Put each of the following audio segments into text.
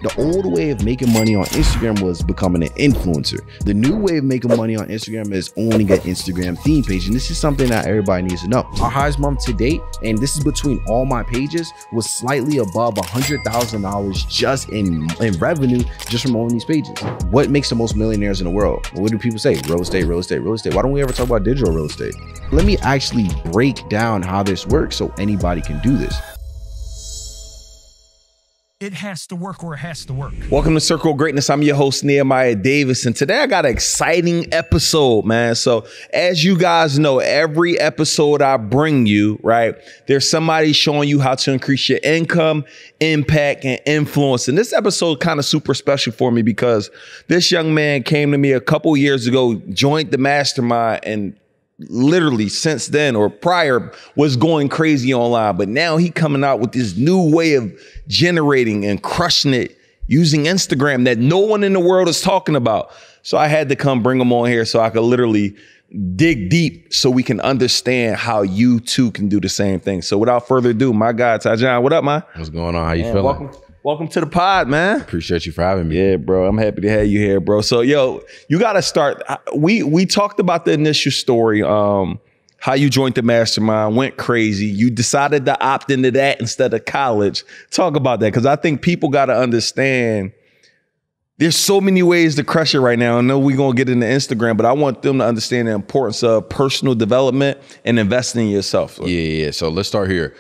The old way of making money on Instagram was becoming an influencer. The new way of making money on Instagram is owning an Instagram theme page. And this is something that everybody needs to know. Our highest month to date, and this is between all my pages, was slightly above $100,000 just in revenue just from owning these pages. What makes the most millionaires in the world? What do people say? Real estate, real estate, real estate. Why don't we ever talk about digital real estate? Let me actually break down how this works so anybody can do this. It has to work or it has to work. Welcome to Circle of Greatness. I'm your host, Nehemiah Davis. And today I got an exciting episode, man. So as you guys know, every episode I bring you, right, there's somebody showing you how to increase your income, impact, and influence. And this episode kind of super special for me because this young man came to me a couple years ago, joined the mastermind, and literally since then or prior was going crazy online. But now he coming out with this new way of generating and crushing it using Instagram that no one in the world is talking about. So I had to come bring him on here so I could literally dig deep so we can understand how you too can do the same thing. So without further ado, my guy, Tyjon, what up, man? What's going on? How you feeling? Welcome to the pod, man. Appreciate you for having me. Yeah, bro. I'm happy to have you here, bro. So, yo, you got to start. We talked about the initial story, how you joined the mastermind, went crazy. You decided to opt into that instead of college. Talk about that, because I think people got to understand there's so many ways to crush it right now. I know we're going to get into Instagram, but I want them to understand the importance of personal development and investing in yourself. Yeah. So let's start here.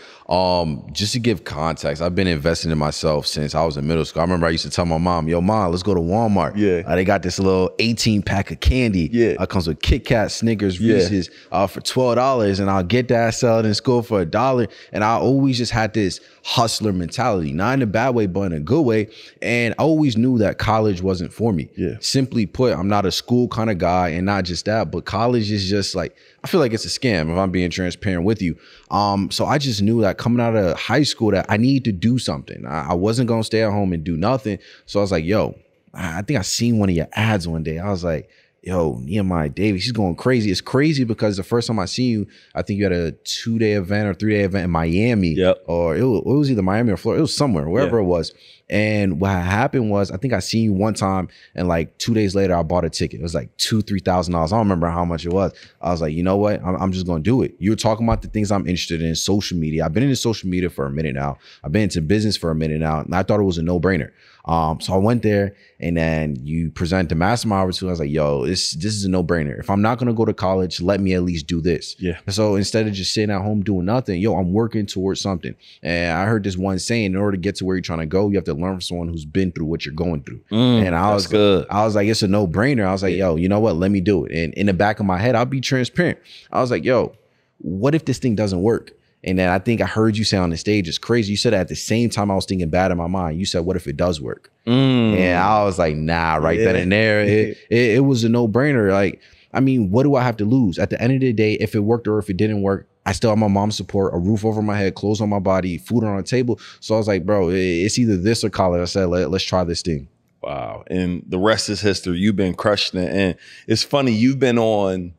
Just to give context, I've been investing in myself since I was in middle school. I remember I used to tell my mom, yo, mom, let's go to Walmart. Yeah. They got this little 18 pack of candy. Yeah. Comes with Kit Kat, Snickers, Reese's for $12. And I'll get that, sell it in school for $1. And I always just had this hustler mentality, not in a bad way, but in a good way. And I always knew that college wasn't for me. Yeah. Simply put, I'm not a school kind of guy, and not just that, but college is just like, I feel like it's a scam if I'm being transparent with you. So I just knew that coming out of high school that I needed to do something. I wasn't going to stay at home and do nothing. So I was like, yo, I think I seen one of your ads one day. I was like, yo, Nehemiah Davis, he's going crazy. It's crazy because the first time I seen you, I think you had a 2-day event or 3-day event in Miami. Yep. Or it was either Miami or Florida. It was somewhere, wherever it was. And what happened was, I think I seen you one time, and like 2 days later, I bought a ticket. It was like $2,000-$3,000. I don't remember how much it was. I was like, you know what? I'm just going to do it. You were talking about the things I'm interested in, social media. I've been into social media for a minute now. I've been into business for a minute now, and I thought it was a no-brainer. So I went there, and then you present the mastermind opportunity. I was like, yo, this is a no-brainer. If I'm not going to go to college, let me at least do this. Yeah. So instead of just sitting at home doing nothing, yo, I'm working towards something. And I heard this one saying, in order to get to where you're trying to go, you have to learn from someone who's been through what you're going through. And I was like, it's a no-brainer. I was like, yo, you know what? Let me do it. And in the back of my head, I'll be transparent. I was like, yo, what if this thing doesn't work? And then I think I heard you say on the stage, it's crazy. You said at the same time I was thinking bad in my mind. You said, what if it does work? And I was like, nah, then and there. It was a no-brainer. Like, I mean, what do I have to lose? At the end of the day, if it worked or if it didn't work, I still have my mom's support, a roof over my head, clothes on my body, food on the table. So I was like, bro, it's either this or college. I said, let's try this thing. Wow. And the rest is history. You've been crushing it. And it's funny, you've been on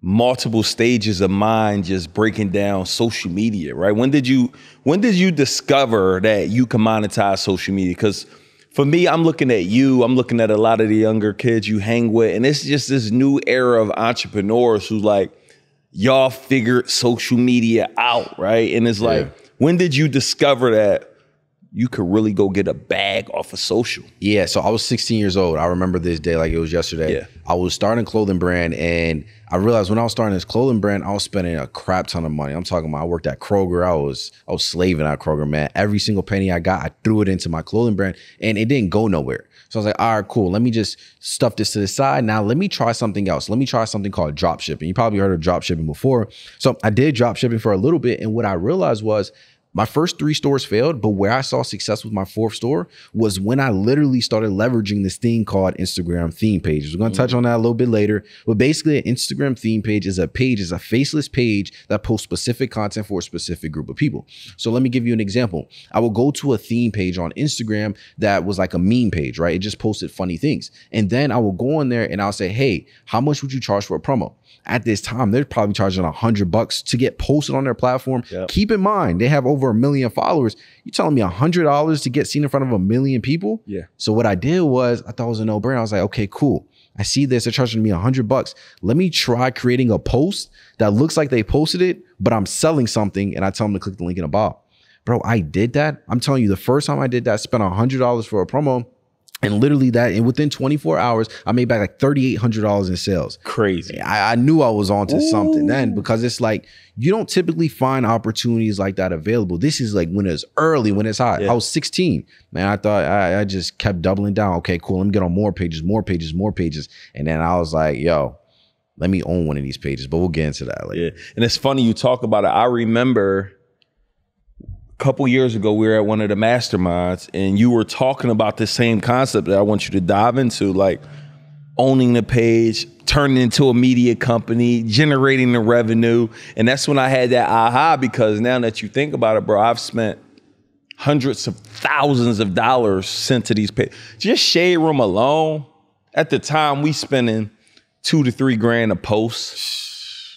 multiple stages of mine just breaking down social media, right? When did you discover that you can monetize social media? Because for me, I'm looking at you, I'm looking at a lot of the younger kids you hang with, and it's just this new era of entrepreneurs who like, y'all figured social media out, right? And it's like, when did you discover that you could really go get a bag off of social? Yeah, so I was 16 years old. I remember this day like it was yesterday. Yeah. I was starting a clothing brand, and I realized when I was starting this clothing brand, I was spending a crap ton of money. I'm talking about, I worked at Kroger. I was slaving at Kroger, man. Every single penny I got, I threw it into my clothing brand, and it didn't go nowhere. So I was like, all right, cool. Let me just stuff this to the side. Now let me try something else. Let me try something called drop shipping. You probably heard of drop shipping before. So I did drop shipping for a little bit, and what I realized was, my first 3 stores failed, but where I saw success with my 4th store was when I literally started leveraging this thing called Instagram theme pages. We're going to touch on that a little bit later, but basically an Instagram theme page is a faceless page that posts specific content for a specific group of people. So let me give you an example. I will go to a theme page on Instagram that was like a meme page, right? It just posted funny things. And then I will go on there and I'll say, hey, how much would you charge for a promo? At this time, they're probably charging $100 to get posted on their platform. Yep. Keep in mind, they have over over 1 million followers. You telling me $100 to get seen in front of 1 million people? Yeah. So what I did was, I thought it was a no-brainer. I was like, okay, cool. I see this, they're charging me $100. Let me try creating a post that looks like they posted it, but I'm selling something, and I tell them to click the link in the bio. Bro, I did that. I'm telling you, the first time I did that, I spent $100 for a promo. And literally that, and within 24 hours, I made back like $3,800 in sales. Crazy. I knew I was onto something then, because it's like, you don't typically find opportunities like that available. This is like when it's early, when it's hot. Yeah. I was 16, man. I thought I just kept doubling down. Okay, cool. Let me get on more pages. And then I was like, yo, let me own one of these pages, but we'll get into that later. Yeah. And it's funny you talk about it. I remember couple years ago, we were at one of the masterminds and you were talking about the same concept that I want you to dive into, like owning the page, turning it into a media company, generating the revenue. And that's when I had that aha, because now that you think about it, bro, I've spent hundreds of thousands of dollars sent to these pages. Just Shade Room alone, at the time we spending $2 to $3 grand a post.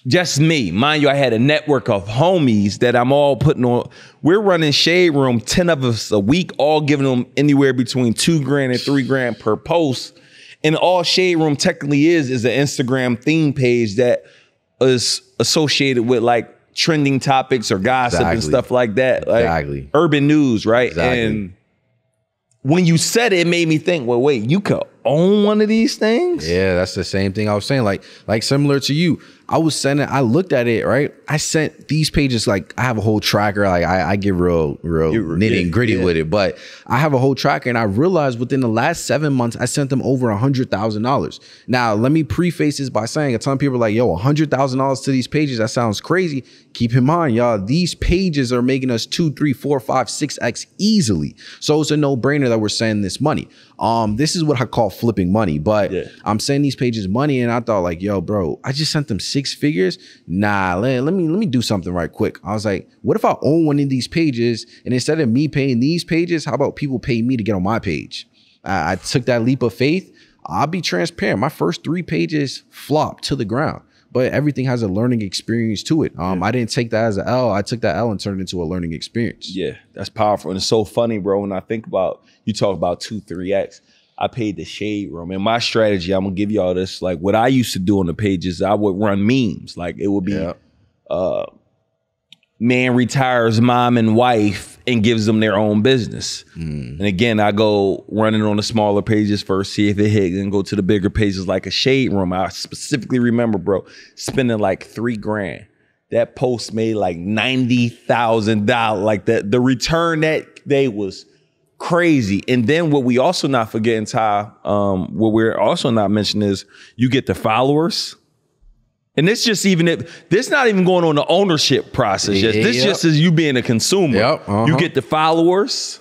Just me. Mind you, I had a network of homies that I'm all putting on. We're running Shade Room, 10 of us a week, all giving them anywhere between $2 grand and $3 grand per post. And all Shade Room technically is an Instagram theme page that is associated with like trending topics or gossip and stuff like that. Like urban news, right? Exactly. And when you said it, it made me think, well, wait, you could own one of these things? Yeah, that's the same thing I was saying. Like similar to you, I looked at it, right? I sent these pages, like I have a whole tracker. Like I get real nitty and gritty with it, but I have a whole tracker, and I realized within the last 7 months, I sent them over $100,000. Now, let me preface this by saying a ton of people are like, yo, $100,000 to these pages, that sounds crazy. Keep in mind, y'all, these pages are making us 2, 3, 4, 5, 6x easily. So it's a no-brainer that we're sending this money. This is what I call flipping money, but I'm sending these pages money, and I thought like, yo, bro, I just sent them 6 figures. Nah, let me do something right quick. I was like, what if I own one of these pages, and instead of me paying these pages, how about people pay me to get on my page? I took that leap of faith. I'll be transparent. My first 3 pages flopped to the ground, but everything has a learning experience to it. I didn't take that as an L. I took that L and turned it into a learning experience. Yeah, that's powerful. And it's so funny, bro, when I think about, you talk about 2, 3x. I paid the Shade Room. And my strategy, I'm gonna give y'all this, like what I used to do on the pages, I would run memes. Like it would be man retires mom and wife and gives them their own business. And again, I go running on the smaller pages first, see if it hit, and go to the bigger pages like a Shade Room. I specifically remember, bro, spending like $3 grand. That post made like $90,000. Like the return that day was crazy. And then what we also not forgetting, Ty, what we're also not mentioning is you get the followers. And this just this not even going on the ownership process. This just is you being a consumer. You get the followers.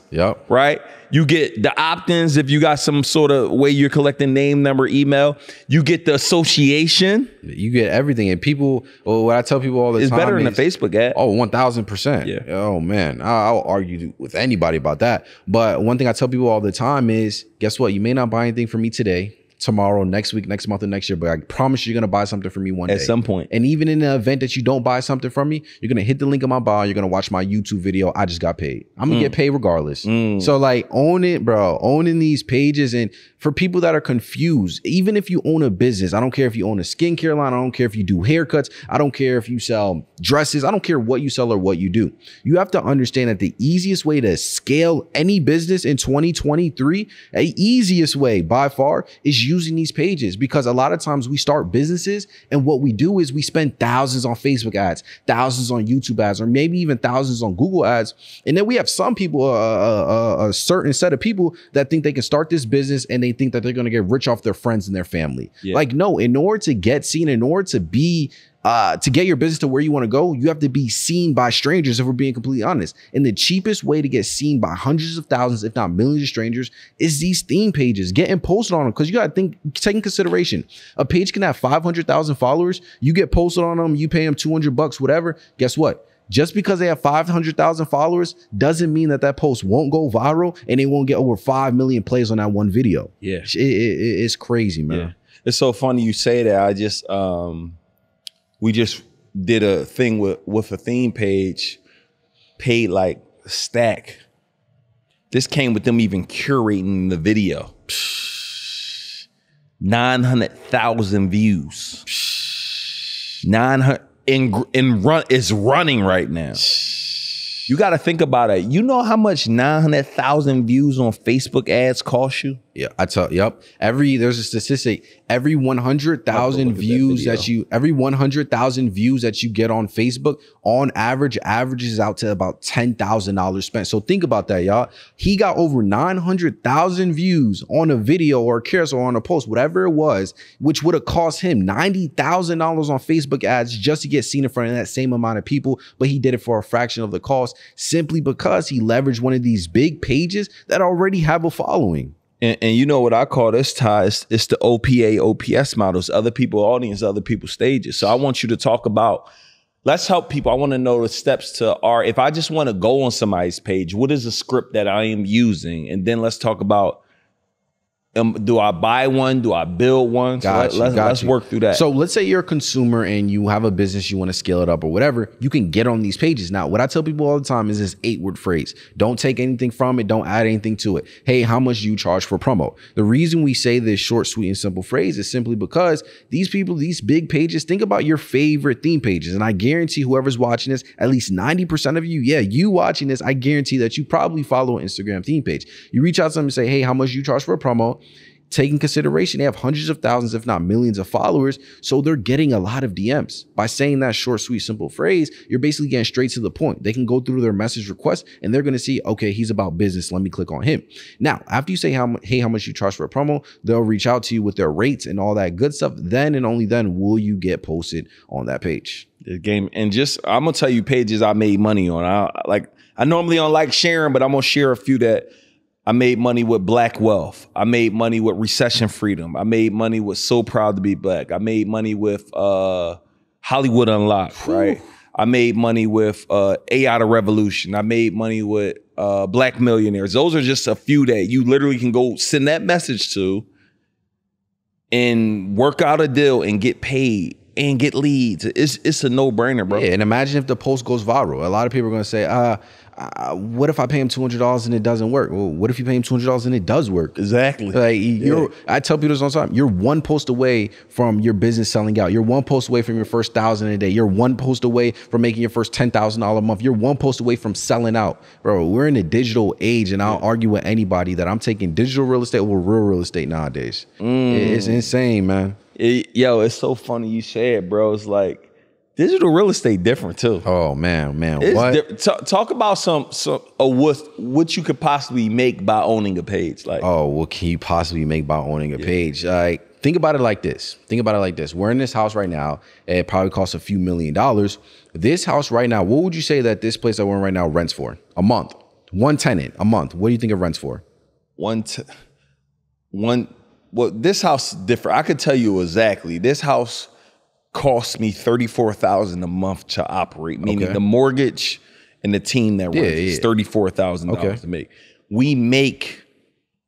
Right? You get the opt-ins if you got some sort of way you're collecting name, number, email. You get the association. You get everything. And people, what I tell people all the time is better than the Facebook ad. Oh, 1000%. Yeah. Oh, man. I'll argue with anybody about that. But one thing I tell people all the time is, guess what? You may not buy anything from me today, tomorrow, next week, next month, and next year, but I promise you're gonna buy something from me one day. At some point. And even in the event that you don't buy something from me, you're gonna hit the link in my bio, you're gonna watch my YouTube video. I just got paid. I'm gonna get paid regardless. So like, own it, bro. Owning these pages. And for people that are confused, even if you own a business, I don't care if you own a skincare line, I don't care if you do haircuts, I don't care if you sell dresses, I don't care what you sell or what you do. You have to understand that the easiest way to scale any business in 2023, the easiest way by far, is using these pages. Because a lot of times we start businesses and what we do is we spend thousands on Facebook ads, thousands on YouTube ads, or maybe even thousands on Google ads. And then we have some people, a certain set of people that think they can start this business and they think that they're going to get rich off their friends and their family. Like, no, in order to get seen, in order to be to get your business to where you want to go, you have to be seen by strangers, if we're being completely honest. And the cheapest way to get seen by hundreds of thousands, if not millions of strangers, is these theme pages, getting posted on them. Because you got to take in consideration, a page can have 500,000 followers. You get posted on them, you pay them $200, whatever. Guess what? Just because they have 500,000 followers doesn't mean that that post won't go viral and they won't get over 5 million plays on that one video. It's crazy, man. It's so funny you say that. I just we just did a thing with a theme page. paid like a stack. This came with them even curating the video. 900,000 views. 900 is running right now. You got to think about it. You know how much 900,000 views on Facebook ads cost you? Yeah, yep. There's a statistic. Every 100,000 views every 100,000 views that you get on Facebook, on average, averages out to about $10,000 spent. So think about that, y'all. He got over 900,000 views on a video or a carousel or on a post, whatever it was, which would have cost him $90,000 on Facebook ads just to get seen in front of that same amount of people. But he did it for a fraction of the cost simply because he leveraged one of these big pages that already have a following. And you know what I call this, Ty? It's the OPA, OPS models, other people's audience, other people's stages. So I want you to talk about, let's help people. I want to know the steps to if I just want to go on somebody's page, what is the script that I am using? And then let's talk about, do I buy one? Do I build one? Let's work through that. So let's say you're a consumer and you have a business, you want to scale it up or whatever, you can get on these pages. Now, what I tell people all the time is this 8-word phrase. Don't take anything from it. Don't add anything to it. Hey, how much do you charge for promo? The reason we say this short, sweet, and simple phrase is simply because these people, these big pages, think about your favorite theme pages. And I guarantee whoever's watching this, at least 90% of you, you watching this, I guarantee that you probably follow an Instagram theme page. You reach out to them and say, hey, how much do you charge for a promo? Taking consideration, they have hundreds of thousands, if not millions of followers. So they're getting a lot of DMs. By saying that short, sweet, simple phrase, you're basically getting straight to the point. They can go through their message request and they're going to see, okay, he's about business. Let me click on him. Now, after you say, hey, how much you charge for a promo, they'll reach out to you with their rates and all that good stuff. Then and only then will you get posted on that page. The game. And I'm going to tell you pages I made money on. I normally don't like sharing, but I'm going to share a few that I made money with Black Wealth. I made money with Recession Freedom. I made money with So Proud to Be Black. I made money with Hollywood Unlocked, right? I made money with AI The Revolution. I made money with Black Millionaires. Those are just a few that you literally can go send that message to and work out a deal and get paid and get leads. It's a no-brainer, bro. Yeah, and imagine if the post goes viral. A lot of people are going to say, what if I pay him $200 and it doesn't work? Well, what if you pay him $200 and it does work? Exactly. Like I tell people this all the time. You're one post away from your business selling out. You're one post away from your first 1,000 a day. You're one post away from making your first $10,000 a month. You're one post away from selling out. Bro, we're in a digital age, and I'll argue with anybody that I'm taking digital real estate over real estate nowadays. It's insane, man. It's so funny you said, bro. It's like, digital real estate different too. Oh man, what? Talk about what you could possibly make by owning a page. Like, what can you possibly make by owning a page? Like, think about it like this. We're in this house right now. It probably costs a few $1 million. This house right now, what would you say that this place that we're in right now rents for a month? One tenant a month. What do you think it rents for? Well, this house is different. I could tell you exactly. This house cost me $34,000 a month to operate, meaning the mortgage and the team that rents is $34,000 to make. We make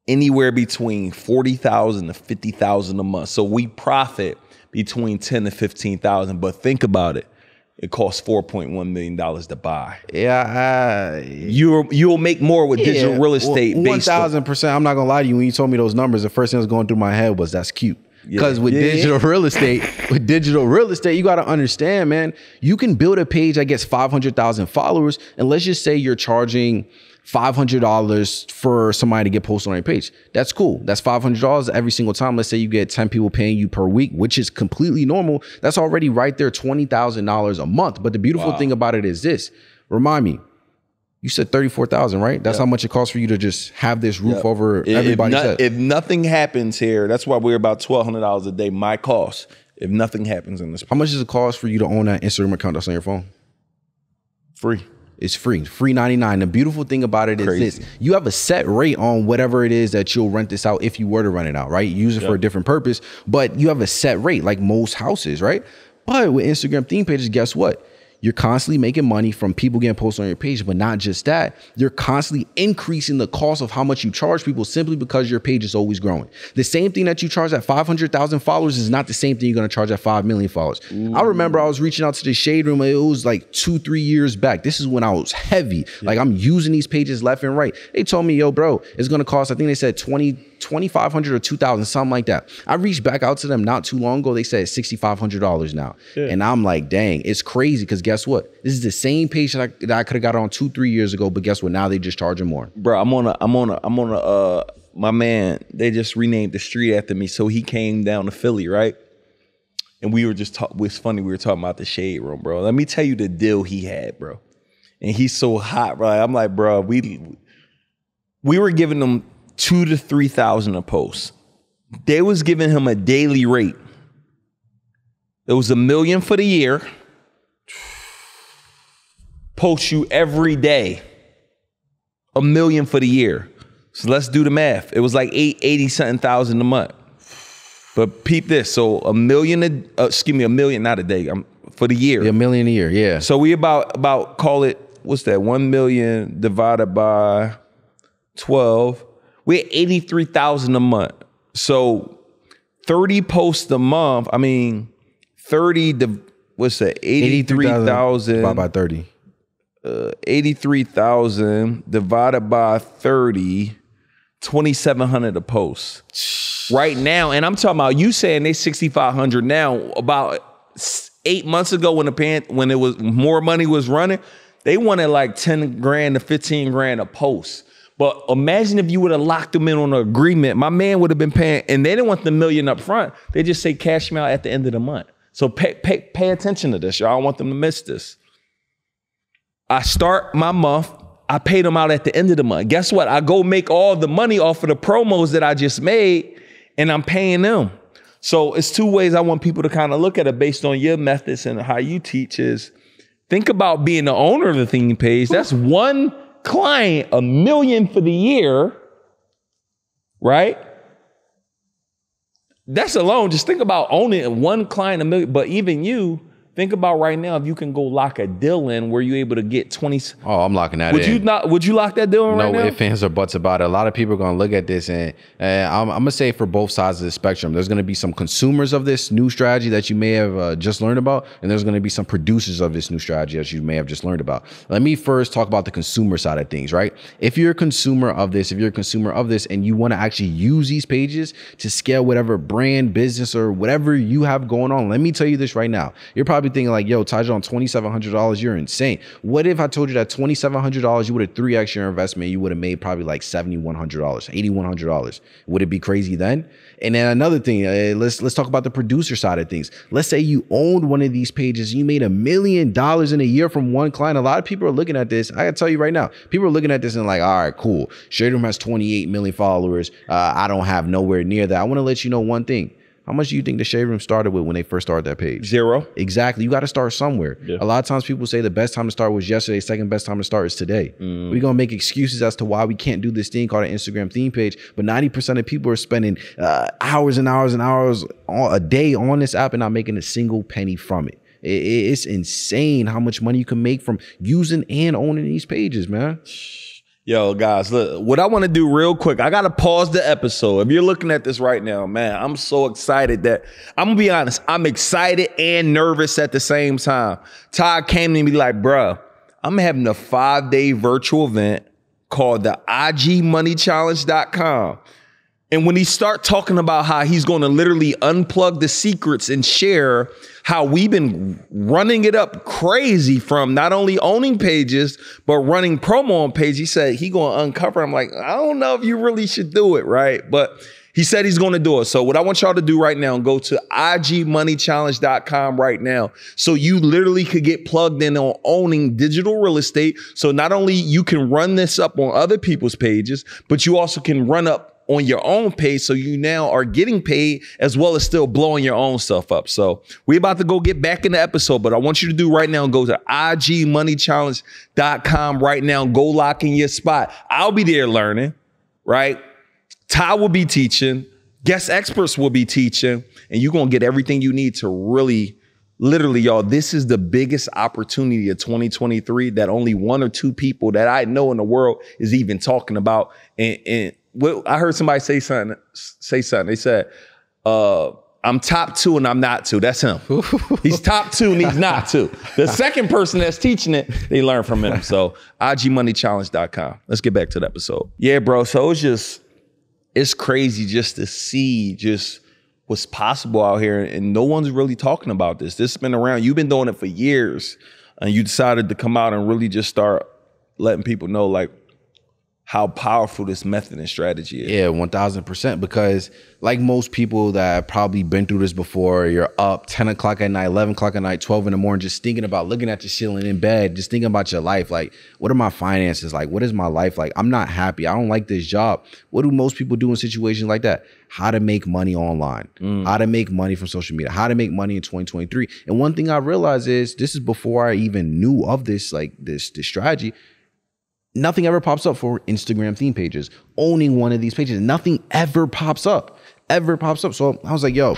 anywhere between $40,000 to $50,000 a month, so we profit between $10,000 to $15,000. But think about it. It costs $4.1 million to buy. You'll make more with digital real estate. 1,000%. I'm not gonna lie to you. When you told me those numbers, the first thing that was going through my head was that's cute. Because with digital real estate, you got to understand, man, you can build a page that gets 500,000 followers, and let's just say you're charging $500 for somebody to get posted on your page. That's cool. That's $500 every single time. Let's say you get 10 people paying you per week, which is completely normal. That's already right there, $20,000 a month. But the beautiful thing about it is this. Remind me, you said 34,000, right? That's how much it costs for you to just have this roof over everybody's head. If nothing happens here, that's why we're about $1,200 a day, my cost. If nothing happens in this. How much does it cost for you to own that Instagram account that's on your phone? Free. It's free. Free 99. The beautiful thing about it is this. You have a set rate on whatever it is that you'll rent this out if you were to rent it out, right? Use it for a different purpose, but you have a set rate like most houses, right? But with Instagram theme pages, guess what? You're constantly making money from people getting posted on your page, but not just that. You're constantly increasing the cost of how much you charge people simply because your page is always growing. The same thing that you charge at 500,000 followers is not the same thing you're going to charge at 5 million followers. I remember I was reaching out to the Shade Room. It was like 2-3 years back. This is when I was heavy. Like I'm using these pages left and right. They told me, yo, bro, it's going to cost, I think they said 2,500 or 2,000, something like that. I reached back out to them not too long ago. They said $6,500 now. Yeah. And I'm like, dang, it's crazy because guess what? This is the same page that I could have got on 2-3 years ago, but guess what? Now they just charging more. Bro, I'm on a my man, they just renamed the street after me. So he came down to Philly, right? And we were just talking, it's funny, we were talking about the Shade Room, bro. Let me tell you the deal he had, bro. And he's so hot, bro. I'm like, bro, we were giving them 2,000 to 3,000 a post. They was giving him a daily rate. It was $1 million for the year. Post you every day. $1 million for the year. So let's do the math. It was like 80-something thousand a month. But peep this. So $1 million, $1 million, not a day, for the year. Yeah, $1 million a year, yeah. So we about call it, what's that? 1 million divided by 12. We're at 83,000 a month. So 30 posts a month. I mean, 30, what's that? 83,000 divided by 30. 83,000 divided by 30, 2,700 a post. Right now, and I'm talking about you saying they 6,500 now. About 8 months ago, when it was more money was running, they wanted like 10 grand to 15 grand a post. But imagine if you would have locked them in on an agreement. My man would have been paying, and they didn't want the $1 million up front. They just say cash me out at the end of the month. So pay attention to this, y'all. I don't want them to miss this. I start my month, I pay them out at the end of the month. Guess what? I go make all the money off of the promos that I just made, and I'm paying them. So it's two ways I want people to kind of look at it based on your methods and how you teach is think about being the owner of the theme page. That's one client, $1 million for the year, right? That's alone. Just think about owning one client, $1 million. But even you, think about right now if you can go lock a deal in where you're able to get 20. Oh, I'm locking that in. Would you lock that deal in right now? No ifs, ands, or buts about it. A lot of people are going to look at this, and I'm going to say for both sides of the spectrum, there's going to be some consumers of this new strategy that you may have just learned about, and there's going to be some producers of this new strategy that you may have just learned about. Let me first talk about the consumer side of things, right? If you're a consumer of this, and you want to actually use these pages to scale whatever brand, business, or whatever you have going on, let me tell you this right now. You're probably thinking like, yo, Tyjon, $2,700, you're insane. What if I told you that $2,700, you would have 3x your investment, you would have made probably like $7,100, $8,100. Would it be crazy then? And then another thing, let's talk about the producer side of things. Let's say you owned one of these pages, you made $1 million in a year from one client. A lot of people are looking at this. I gotta tell you right now, people are looking at this and like, all right, cool. Shade Room has 28 million followers. I don't have nowhere near that. I want to let you know one thing. How much do you think the Shade Room started with when they first started that page? 0. Exactly. You got to start somewhere. Yeah. A lot of times people say the best time to start was yesterday, second best time to start is today. We're going to make excuses as to why we can't do this thing called an Instagram theme page, but 90% of people are spending hours and hours and hours a day on this app and not making a single penny from it. It's insane how much money you can make from using and owning these pages, man. Yo, guys, look, what I want to do real quick, I got to pause the episode. If you're looking at this right now, man, I'm so excited that, I'm going to be honest, I'm excited and nervous at the same time. Todd came to me like, bruh, I'm having a 5-day virtual event called the IGmoneychallenge.com. And when he start talking about how he's going to literally unplug the secrets and share how we've been running it up crazy from not only owning pages, but running promo on page, he said he going to uncover. I'm like, I don't know if you really should do it, right? But he said he's going to do it. So what I want y'all to do right now, go to IGmoneychallenge.com right now. So you literally could get plugged in on owning digital real estate. So not only you can run this up on other people's pages, but you also can run up on your own page, so you now are getting paid as well as still blowing your own stuff up. So we're about to go get back in the episode, but I want you to do right now, go to IGmoneychallenge.com right now, go lock in your spot. I'll be there learning, right? Ty will be teaching, guest experts will be teaching, and you're going to get everything you need to really Literally, y'all, this is the biggest opportunity of 2023 that only 1 or 2 people that I know in the world is even talking about. And what I heard somebody say something. They said, I'm top 2 and I'm not 2. That's him. He's top 2 and he's not 2. The second person that's teaching it, they learn from him. So igmoneychallenge.com. Let's get back to the episode. Yeah, bro. So it's crazy just to see just what's possible out here. And no one's really talking about this. This has been around. You've been doing it for years. And you decided to come out and really just start letting people know like how powerful this method and strategy is. Yeah, 1000%. Because like most people that have probably been through this before, you're up 10 o'clock at night, 11 o'clock at night, 12 in the morning, just thinking about looking at your ceiling in bed, just thinking about your life. Like, what are my finances like? What is my life like? I'm not happy. I don't like this job. What do most people do in situations like that? How to make money online, how to make money from social media, how to make money in 2023. And one thing I realized is, this is before I even knew of this, like this strategy. Nothing ever pops up for Instagram theme pages. Owning one of these pages, nothing ever pops up. So I was like, yo,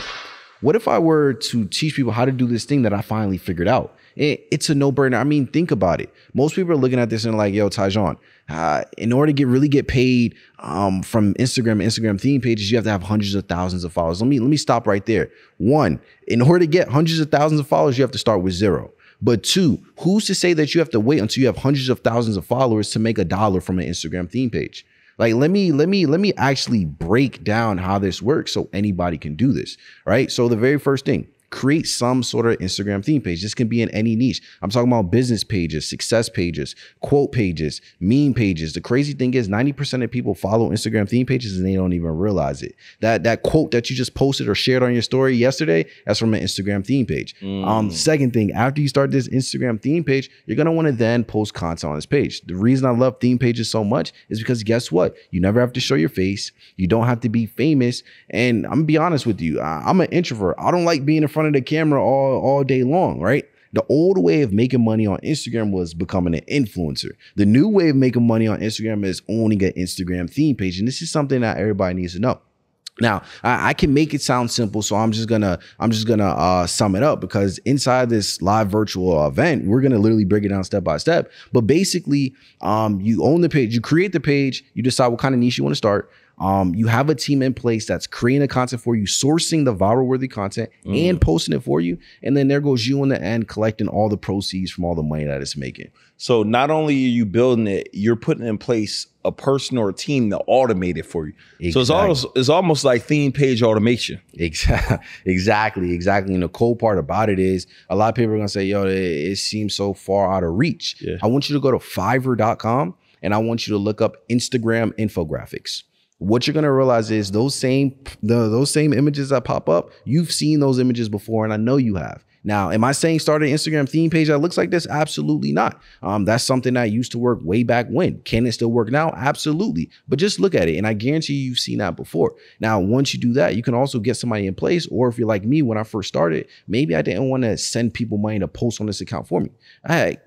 what if I were to teach people how to do this thing that I finally figured out? It's a no-brainer. I mean, think about it. Most people are looking at this and like, yo, Tyjon, in order to really get paid from Instagram theme pages, you have to have hundreds of thousands of followers. Let me stop right there. 1, in order to get hundreds of thousands of followers, you have to start with 0. But 2, who's to say that you have to wait until you have hundreds of thousands of followers to make $1 from an Instagram theme page? Like, let me actually break down how this works so anybody can do this, right? So the very first thing, create some sort of Instagram theme page. This can be in any niche. I'm talking about business pages, success pages, quote pages, meme pages. The crazy thing is 90% of people follow Instagram theme pages and they don't even realize it. That quote that you just posted or shared on your story yesterday, that's from an Instagram theme page. Second thing, after you start this Instagram theme page, you're going to want to then post content on this page. The reason I love theme pages so much is because guess what? You never have to show your face. You don't have to be famous. And I'm going to be honest with you. I'm an introvert. I don't like being in front of the camera all day long, right? The old way of making money on Instagram was becoming an influencer. The new way of making money on Instagram is owning an Instagram theme page. And this is something that everybody needs to know. Now, I can make it sound simple, so I'm just gonna sum it up, because inside this live virtual event, we're gonna literally break it down step by step. But basically, you own the page, you create the page, you decide what kind of niche you want to start. You have a team in place that's creating the content for you, sourcing the viral worthy content and posting it for you. And then there goes you in the end collecting all the proceeds from all the money that it's making. So not only are you building it, you're putting in place a person or a team to automate it for you. Exactly. So it's almost like theme page automation. Exactly. And the cool part about it is a lot of people are going to say, yo, it seems so far out of reach. Yeah. I want you to go to Fiverr.com and I want you to look up Instagram infographics. What you're going to realize is those same images that pop up, you've seen those images before, and I know you have. Now, am I saying start an Instagram theme page that looks like this? Absolutely not. That's something that used to work way back when. Can it still work now? Absolutely. But just look at it, and I guarantee you've seen that before. Now, once you do that, you can also get somebody in place, or if you're like me, when I first started, maybe I didn't want to send people money to post on this account for me.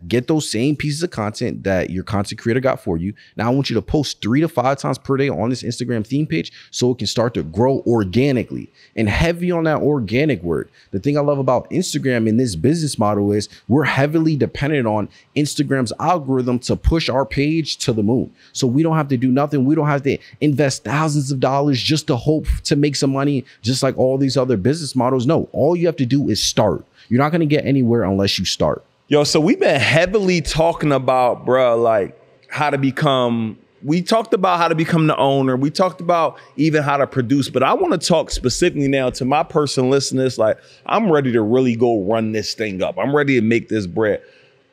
Get those same pieces of content that your content creator got for you. Now, I want you to post 3 to 5 times per day on this Instagram theme page so it can start to grow organically, and heavy on that organic word. The thing I love about Instagram in this business model is we're heavily dependent on Instagram's algorithm to push our page to the moon. So we don't have to do nothing. We don't have to invest thousands of dollars just to hope to make some money, just like all these other business models. No, all you have to do is start. You're not going to get anywhere unless you start. Yo, so we've been heavily talking about, bro, like how to become. We talked about how to become the owner. We talked about even how to produce, but I want to talk specifically now to my personal listeners. Like, I'm ready to really go run this thing up. I'm ready to make this bread.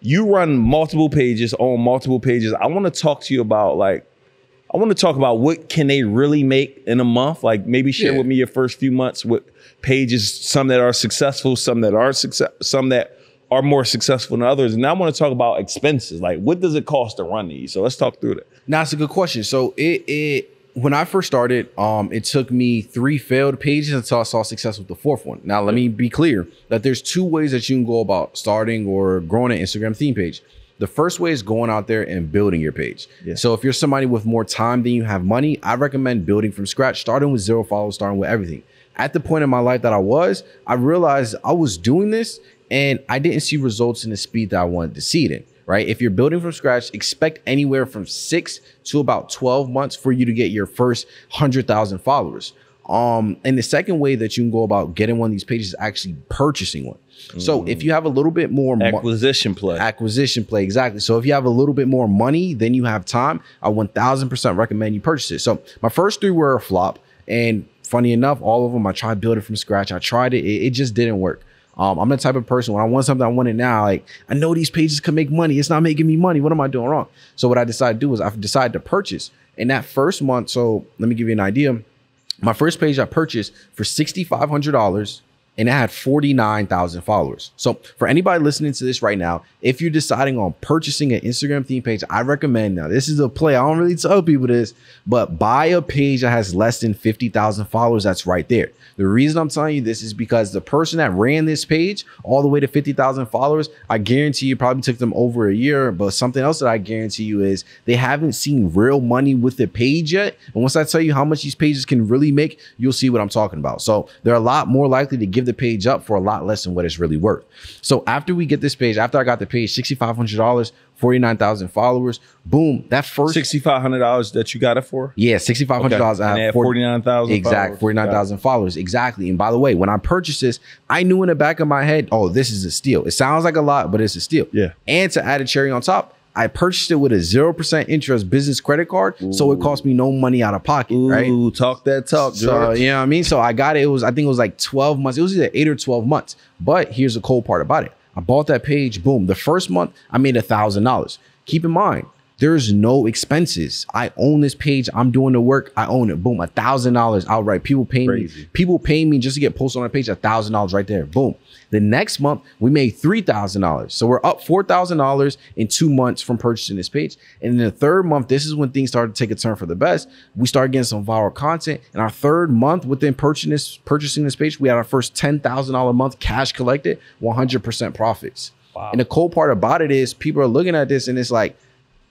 You run multiple pages, own multiple pages. I want to talk to you about what can they really make in a month? Like, maybe share with me your first few months with pages, some that are successful, some that aren't some that are more successful than others. And I want to talk about expenses. Like, what does it cost to run these? So let's talk through that. Now, it's a good question. So when I first started, it took me 3 failed pages until I saw success with the 4th one. Now, let me be clear that there's 2 ways that you can go about starting or growing an Instagram theme page. The first way is going out there and building your page. Yeah. So if you're somebody with more time than you have money, I recommend building from scratch, starting with 0 followers, starting with everything. At the point in my life that I realized I was doing this and I didn't see results in the speed that I wanted to see it in, right? If you're building from scratch, expect anywhere from 6 to about 12 months for you to get your first 100,000 followers. And the second way that you can go about getting one of these pages is actually purchasing one. So if you have a little bit more acquisition play, exactly. So if you have a little bit more money than you have time, I 1000% recommend you purchase it. So my first 3 were a flop, and funny enough, all of them I tried building from scratch. I tried it, it just didn't work. I'm the type of person, when I want something, I want it now. Like, I know these pages can make money. It's not making me money. What am I doing wrong? So what I decided to do is I decided to purchase. In that first month, so let me give you an idea. My first page I purchased for $6,500, and it had 49,000 followers. So for anybody listening to this right now, if you're deciding on purchasing an Instagram theme page, I recommend, now this is a play, I don't really tell people this, but buy a page that has less than 50,000 followers. That's right there. The reason I'm telling you this is because the person that ran this page all the way to 50,000 followers, I guarantee you probably took them over a year. But something else that I guarantee you is they haven't seen real money with the page yet. And once I tell you how much these pages can really make, you'll see what I'm talking about. So they're a lot more likely to give the page up for a lot less than what it's really worth. So after we get this page, after I got the page, $6,500, 49,000 followers, boom, that first $6,500 that you got it for? Yeah, $6,500. I had 49,000 exactly, 49,000 followers. Exactly. And by the way, when I purchased this, I knew in the back of my head, oh, this is a steal. It sounds like a lot, but it's a steal. Yeah. And to add a cherry on top, I purchased it with a 0% interest business credit card. Ooh. So it cost me no money out of pocket, right? Ooh, talk that talk, George. So, you know what I mean? So I got it. I think it was like 12 months. It was either 8 or 12 months. But here's the cool part about it. I bought that page. Boom. The first month, I made $1,000. Keep in mind, there's no expenses. I own this page. I'm doing the work. I own it. Boom. $1,000 outright. People pay me. People pay me just to get posted on a page. $1,000 right there. Boom. The next month, we made $3,000. So we're up $4,000 in 2 months from purchasing this page. And in the third month, this is when things started to take a turn for the best. We started getting some viral content. In our third month within purchasing this page, we had our first $10,000 a month cash collected, 100% profits. Wow. And the cool part about it is people are looking at this and it's like,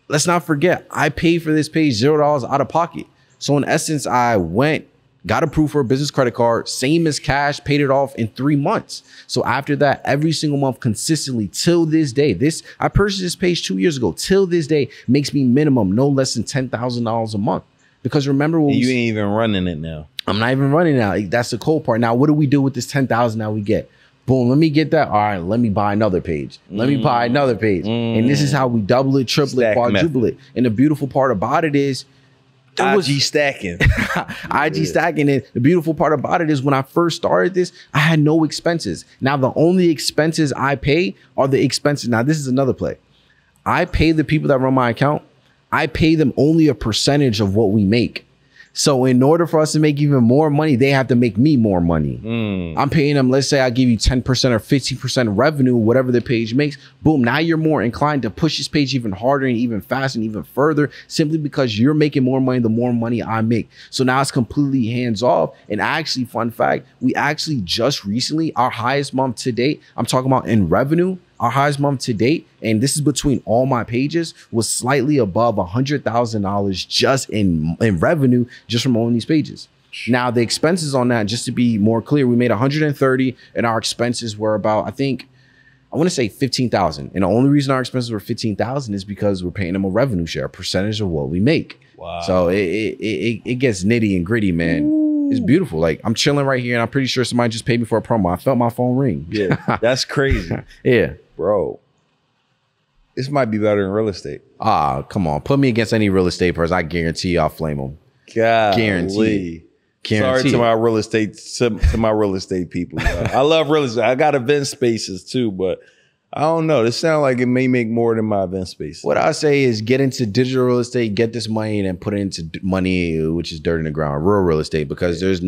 let's not forget, I paid for this page $0 out of pocket. So in essence, I went, got approved for a business credit card, same as cash, paid it off in 3 months. So after that, every single month consistently till this day, I purchased this page 2 years ago, till this day makes me minimum no less than $10,000 a month. Because remember, when you ain't even running it now. I'm not even running now. That's the cool part. Now, what do we do with this 10,000 that we get? Boom, let me get that. All right, let me buy another page. Let me buy another page. And this is how we double it, triple it, quadruple it. And the beautiful part about it is IG stacking. IG stacking. And the beautiful part about it is when I first started this, I had no expenses. Now, the only expenses I pay are the expenses. Now, this is another play. I pay the people that run my account. I pay them only a percentage of what we make. So in order for us to make even more money, they have to make me more money. I'm paying them, let's say I give you 10% or 15% revenue, whatever the page makes. Boom, now you're more inclined to push this page even harder and even faster and even further, simply because you're making more money the more money I make. So now it's completely hands off. And actually, fun fact, we actually just recently, our highest month to date, I'm talking about in revenue, our highest month to date, and this is between all my pages, was slightly above $100,000 just in revenue just from owning these pages. Now, the expenses on that, just to be more clear, we made 130 and our expenses were about, I want to say 15,000. And the only reason our expenses were 15,000 is because we're paying them a revenue share, a percentage of what we make. Wow. So it gets nitty and gritty, man. Ooh. It's beautiful. Like, I'm chilling right here and I'm pretty sure somebody just paid me for a promo. I felt my phone ring. Yeah, that's crazy. Yeah. Bro, this might be better than real estate. Ah, come on. Put me against any real estate person. I guarantee you I'll flame them. God, guarantee. Sorry to my real estate people. I love real estate. I got event spaces too, but I don't know. This sounds like it may make more than my event space. What I say is get into digital real estate, get this money, and then put it into money, which is dirt in the ground, real estate, because there's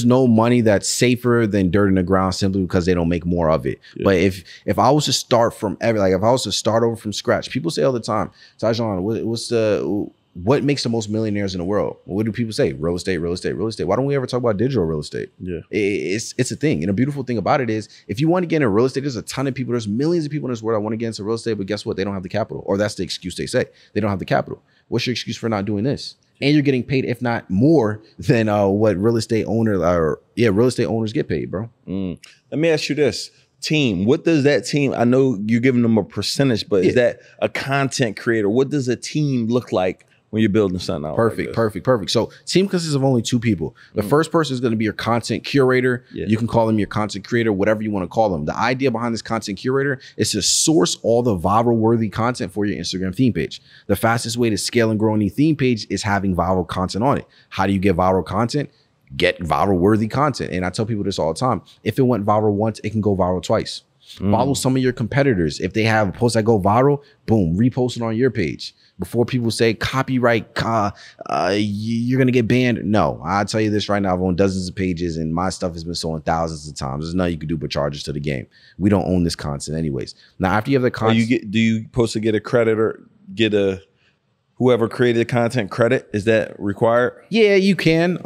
no money that's safer than dirt in the ground simply because they don't make more of it. Yeah. But if I was to start from if I was to start over from scratch, people say all the time, Tajon, what makes the most millionaires in the world? What do people say? Real estate, real estate, real estate. Why don't we ever talk about digital real estate? Yeah, it's a thing. And the beautiful thing about it is, if you want to get into real estate, there's a ton of people. There's millions of people in this world that want to get into real estate, but guess what? They don't have the capital, or that's the excuse they say. They don't have the capital. What's your excuse for not doing this? And you're getting paid, if not more than what real estate owners get paid, bro. Let me ask you this: team. What does that team? I know you're giving them a percentage, but is that a content creator? What does a team look like when you're building something out? Perfect. So team consists of only two people. The first person is going to be your content curator. You can call them your content creator, whatever you want to call them. The idea behind this content curator is to source all the viral worthy content for your Instagram theme page. The fastest way to scale and grow any theme page is having viral content on it. How do you get viral content? Get viral worthy content. And I tell people this all the time. If it went viral once, it can go viral twice. Follow some of your competitors. If they have posts that go viral, boom, repost it on your page. Before people say copyright, you're going to get banned. No, I'll tell you this right now. I've owned dozens of pages and my stuff has been sold thousands of times. There's nothing you can do but charge us to the game. We don't own this content anyways. Now, after you have the content. Do you supposed to get a credit or get a whoever created the content credit? Is that required? Yeah, you can.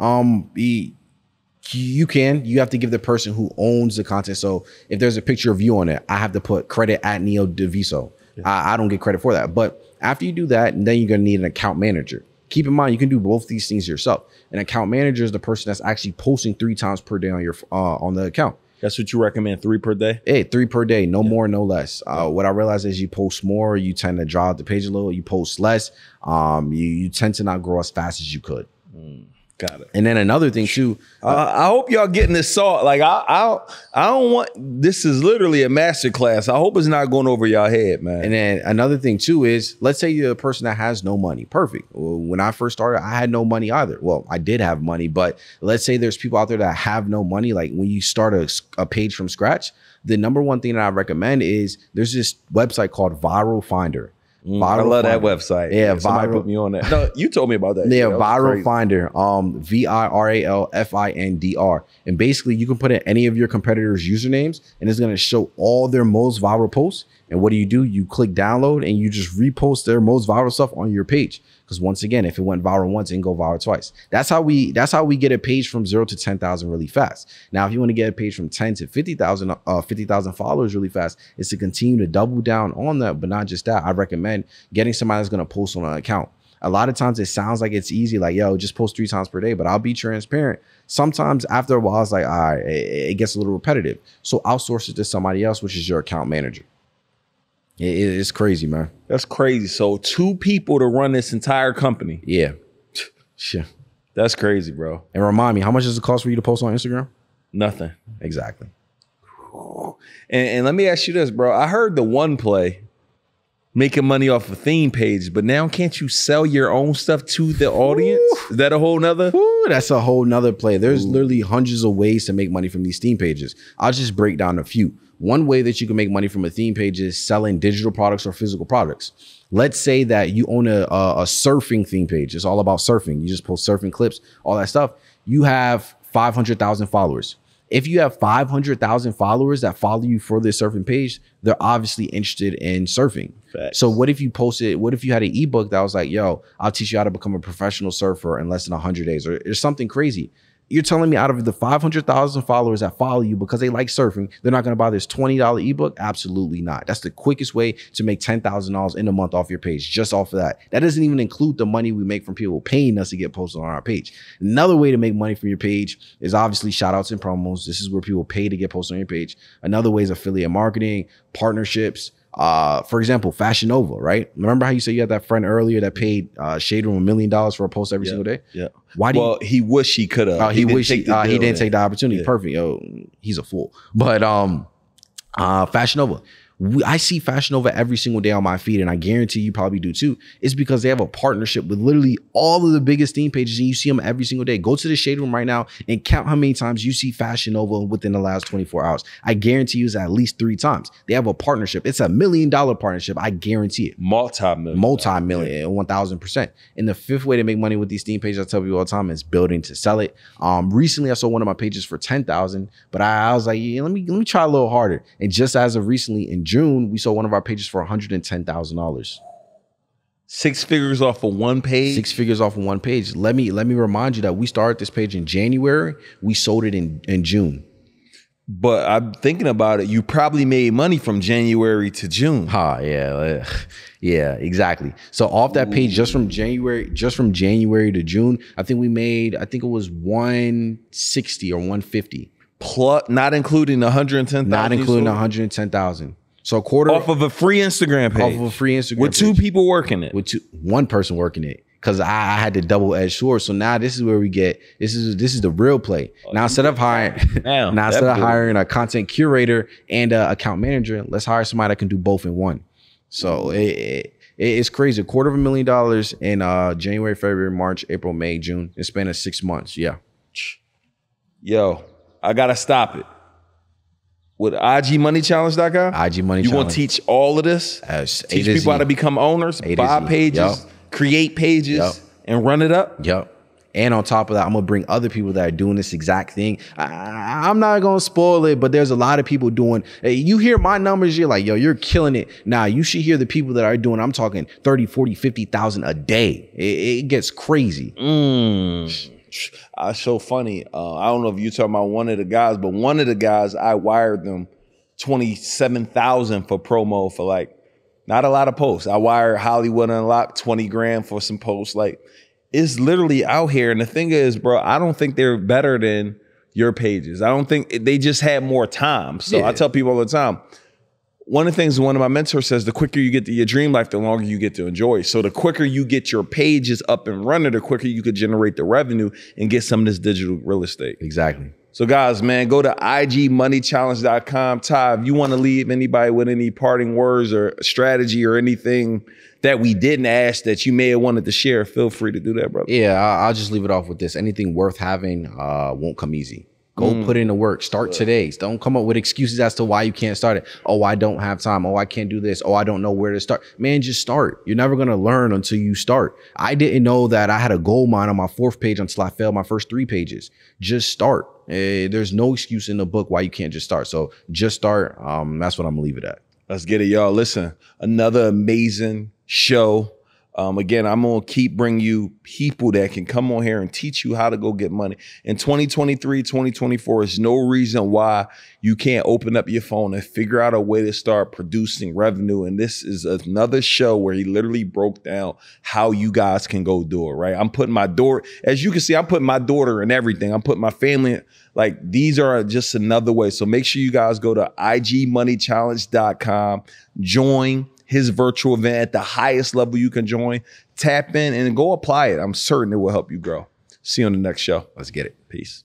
You can. You have to give the person who owns the content. So if there's a picture of you on it, I have to put credit at Neo Deviso. I don't get credit for that. But after you do that, then you're going to need an account manager. Keep in mind, you can do both these things yourself. An account manager is the person that's actually posting 3 times per day on your on the account. That's what you recommend, 3 per day? Hey, 3 per day, no more, no less. What I realize is you post more, you tend to draw out the page a little. You post less, you tend to not grow as fast as you could. Got it. And then another thing too. I hope y'all getting this salt. Like I don't want. This is literally a master class. I hope it's not going over y'all head, man. And then another thing too is, let's say you're a person that has no money. Perfect. When I first started, I had no money either. Well, I did have money, but let's say there's people out there that have no money. Like when you start a page from scratch, the number one thing that I recommend is there's this website called Viral Finder. I love that website. Yeah, somebody put me on that. No, you told me about that. Yeah, Viral Finder. VIRALFINDR. And basically you can put in any of your competitors' usernames and it's going to show all their most viral posts. And what do? You click download and you just repost their most viral stuff on your page. Because once again, if it went viral once, it can go viral twice. That's how we get a page from 0 to 10,000 really fast. Now, if you want to get a page from 10 to 50,000 followers really fast, is to continue to double down on that. But not just that, I recommend getting somebody that's going to post on an account. A lot of times it sounds like it's easy, like, yo, just post 3 times per day, but I'll be transparent. Sometimes after a while, it's like, all right, it gets a little repetitive. So outsource it to somebody else, which is your account manager. It's crazy, man. That's crazy. So 2 people to run this entire company. Yeah. Sure. That's crazy, bro. And remind me, how much does it cost for you to post on Instagram? Nothing. Exactly. And let me ask you this, bro. I heard the one play making money off a theme page, but now can't you sell your own stuff to the audience? Is that a whole nother? That's a whole nother play. There's literally hundreds of ways to make money from these theme pages. I'll just break down a few. One way that you can make money from a theme page is selling digital products or physical products. Let's say that you own a surfing theme page. It's all about surfing. You just post surfing clips, all that stuff. You have 500,000 followers. If you have 500,000 followers that follow you for this surfing page, they're obviously interested in surfing. Facts. So what if you posted, what if you had an ebook that was like, yo, I'll teach you how to become a professional surfer in less than 100 days or something crazy. You're telling me out of the 500,000 followers that follow you because they like surfing, they're not going to buy this $20 ebook? Absolutely not. That's the quickest way to make $10,000 in a month off your page, just off of that. That doesn't even include the money we make from people paying us to get posted on our page. Another way to make money from your page is obviously shout outs and promos. This is where people pay to get posted on your page. Another way is affiliate marketing, partnerships. For example, Fashion Nova, right? Remember how you said you had that friend earlier that paid Shade Room $1 million for a post every single day? Yeah. Why? He wish he could have. He didn't take the opportunity. Yeah. Perfect. Yo, he's a fool. But Fashion Nova. I see Fashion Nova every single day on my feed, and I guarantee you probably do too. It's because they have a partnership with literally all of the biggest theme pages, and you see them every single day. Go to the Shade Room right now and count how many times you see Fashion Nova within the last 24 hours. I guarantee you it's at least 3 times. They have a partnership. It's $1 million partnership. I guarantee it. Multi-million, 1,000%. And the 5th way to make money with these theme pages, I tell people all the time, is building to sell it. Recently, I sold one of my pages for $10,000, but I was like, yeah, let me try a little harder. And just as of recently, in June, we sold one of our pages for $110,000. 6 figures off of one page? 6 figures off of one page. Let me remind you that we started this page in January. We sold it in June. But I'm thinking about it. You probably made money from January to June. Yeah, exactly. So off that page, just from January to June, I think it was 160 or 150. Plus, not including the 110,000. Not including 110,000. So a quarter off of a free Instagram page. Off of a free Instagram with two page. people working it. With one person working it. Because I had the double-edged sword. So now this is where we get, this is the real play. Now instead of hiring a content curator and an account manager, let's hire somebody that can do both in one. So it's crazy. $250,000 in January, February, March, April, May, June. It's been 6 months. Yeah. Yo, I gotta stop it. With IGmoneychallenge.com? IG Money You Challenge. want to teach all of this? Teach people how to become owners, buy pages, create pages, and run it up? Yep. And on top of that, I'm going to bring other people that are doing this exact thing. I'm not going to spoil it, but there's a lot of people doing, you hear my numbers, you're like, yo, you're killing it. Now, you should hear the people that are doing, I'm talking 30, 40, 50,000 a day. It gets crazy. It's so funny. I don't know if you're talking about one of the guys, but one of the guys, I wired them 27,000 for promo for like, not a lot of posts. I wired Hollywood Unlocked 20 grand for some posts. Like, it's literally out here. And the thing is, bro, I don't think they're better than your pages. I don't think they just had more time. So I tell people all the time, one of the things one of my mentors says, the quicker you get to your dream life, the longer you get to enjoy. So the quicker you get your pages up and running, the quicker you could generate the revenue and get some of this digital real estate. Exactly. So guys, man, go to IGmoneychallenge.com. Ty, if you want to leave anybody with any parting words or strategy or anything that we didn't ask that you may have wanted to share, feel free to do that, brother. Yeah, I'll just leave it off with this. Anything worth having won't come easy. Go put in the work. Start today. Don't come up with excuses as to why you can't start it. Oh, I don't have time. Oh, I can't do this. Oh, I don't know where to start. Man, just start. You're never going to learn until you start. I didn't know that I had a gold mine on my 4th page until I failed my first 3 pages. Just start. There's no excuse in the book why you can't just start. So just start. That's what I'm going to leave it at. Let's get it, y'all. Listen, another amazing show. Again, I'm going to keep bringing you people that can come on here and teach you how to go get money. In 2023, 2024, there's no reason why you can't open up your phone and figure out a way to start producing revenue. And this is another show where he literally broke down how you guys can go do it, right? I'm putting my daughter, as you can see, I'm putting my daughter in everything. I'm putting my family in. Like, these are just another way. So make sure you guys go to IGmoneychallenge.com, join his virtual event at the highest level you can join. Tap in and go apply it. I'm certain it will help you grow. See you on the next show. Let's get it. Peace.